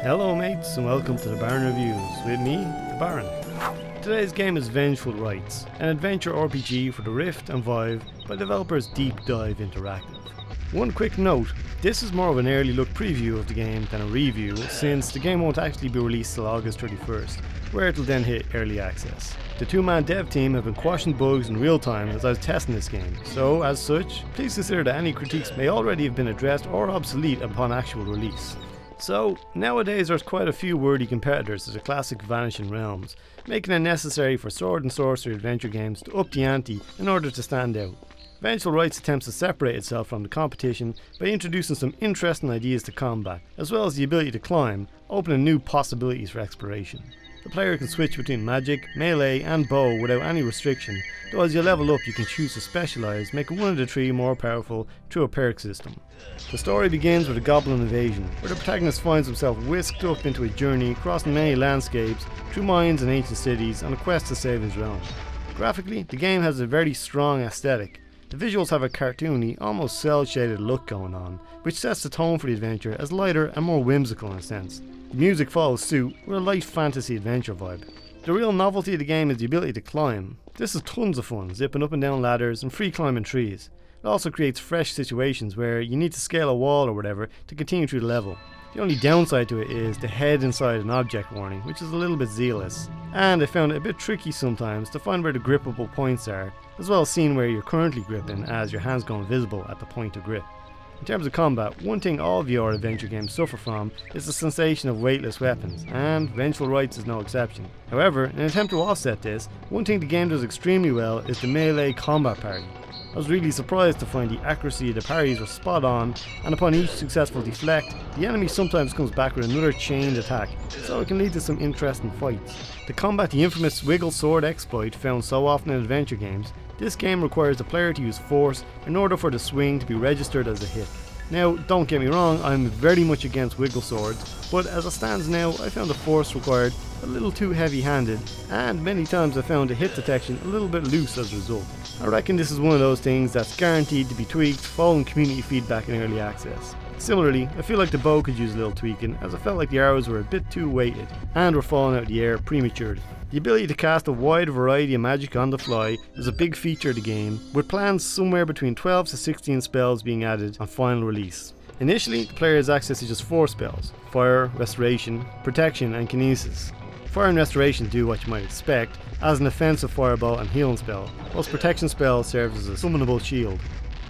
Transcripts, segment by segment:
Hello mates and welcome to the Baron Reviews with me, the Baron. Today's game is Vengeful Rites, an adventure RPG for the Rift and Vive by developers Deep Dive Interactive. One quick note, this is more of an early look preview of the game than a review, since the game won't actually be released till August 31st, where it will then hit early access. The two-man dev team have been quashing bugs in real time as I was testing this game, so as such, please consider that any critiques may already have been addressed or obsolete upon actual release. So, nowadays there's quite a few worthy competitors to the classic Vanishing Realms, making it necessary for sword and sorcery adventure games to up the ante in order to stand out. Vengeful Rites attempts to separate itself from the competition by introducing some interesting ideas to combat, as well as the ability to climb, opening new possibilities for exploration. The player can switch between magic, melee and bow without any restriction, though as you level up you can choose to specialise, making one of the three more powerful through a perk system. The story begins with a goblin invasion, where the protagonist finds himself whisked up into a journey crossing many landscapes, through mines and ancient cities on a quest to save his realm. Graphically, the game has a very strong aesthetic. The visuals have a cartoony, almost cel-shaded look going on, which sets the tone for the adventure as lighter and more whimsical in a sense. The music follows suit with a light fantasy adventure vibe. The real novelty of the game is the ability to climb. This is tons of fun, zipping up and down ladders and free climbing trees. It also creates fresh situations where you need to scale a wall or whatever to continue through the level. The only downside to it is the head inside an object warning, which is a little bit zealous. And I found it a bit tricky sometimes to find where the grippable points are, as well as seeing where you're currently gripping as your hands go invisible at the point of grip. In terms of combat, one thing all VR adventure games suffer from is the sensation of weightless weapons, and Vengeful Rites is no exception. However, in an attempt to offset this, one thing the game does extremely well is the melee combat parry. I was really surprised to find the accuracy of the parries were spot on, and upon each successful deflect, the enemy sometimes comes back with another chained attack, so it can lead to some interesting fights. To combat the infamous wiggle sword exploit found so often in adventure games, this game requires the player to use force in order for the swing to be registered as a hit. Now, don't get me wrong, I'm very much against wiggle swords, but as it stands now, I found the force required a little too heavy-handed, and many times I found the hit detection a little bit loose as a result. I reckon this is one of those things that's guaranteed to be tweaked following community feedback in early access. Similarly, I feel like the bow could use a little tweaking, as I felt like the arrows were a bit too weighted and were falling out of the air prematurely. The ability to cast a wide variety of magic on the fly is a big feature of the game, with plans somewhere between 12 to 16 spells being added on final release. Initially, the player has access to just 4 spells: Fire, Restoration, Protection and Kinesis. Fire and Restoration do what you might expect, as an offensive fireball and healing spell, whilst Protection spell serves as a summonable shield.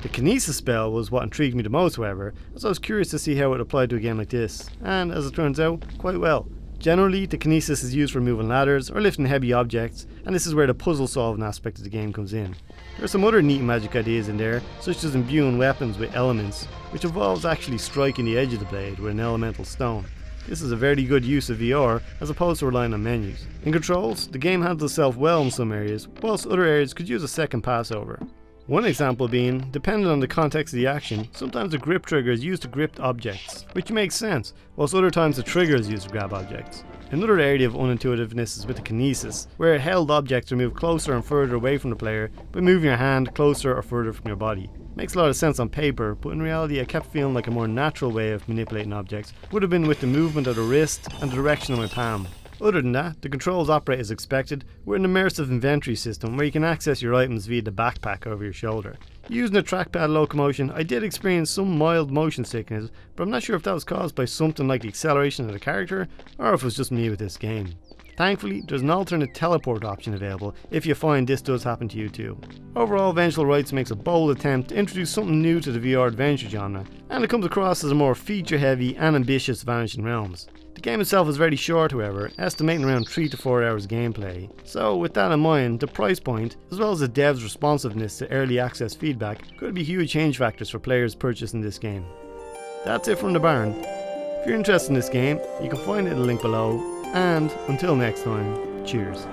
The Kinesis spell was what intrigued me the most, however, as I was curious to see how it applied to a game like this, and as it turns out, quite well. Generally, the Kinesis is used for moving ladders or lifting heavy objects, and this is where the puzzle solving aspect of the game comes in. There are some other neat magic ideas in there, such as imbuing weapons with elements, which involves actually striking the edge of the blade with an elemental stone. This is a very good use of VR as opposed to relying on menus. In controls, the game handles itself well in some areas, whilst other areas could use a second pass over. One example being, depending on the context of the action, sometimes the grip trigger is used to grip objects, which makes sense, whilst other times the trigger is used to grab objects. Another area of unintuitiveness is with the Kinesis, where held objects are moved closer and further away from the player by moving your hand closer or further from your body. Makes a lot of sense on paper, but in reality I kept feeling like a more natural way of manipulating objects would have been with the movement of the wrist and the direction of my palm. Other than that, the controls operate as expected, with an immersive inventory system where you can access your items via the backpack over your shoulder. Using a trackpad locomotion, I did experience some mild motion sickness, but I'm not sure if that was caused by something like the acceleration of the character, or if it was just me with this game. Thankfully, there's an alternate teleport option available if you find this does happen to you too. Overall, Vengeful Rites makes a bold attempt to introduce something new to the VR adventure genre, and it comes across as a more feature-heavy and ambitious Vanishing Realms. The game itself is very short, however, estimating around 3 to 4 hours gameplay, so with that in mind, the price point, as well as the devs' responsiveness to early access feedback, could be huge change factors for players purchasing this game. That's it from the Baron. If you're interested in this game, you can find it in the link below, and until next time, cheers.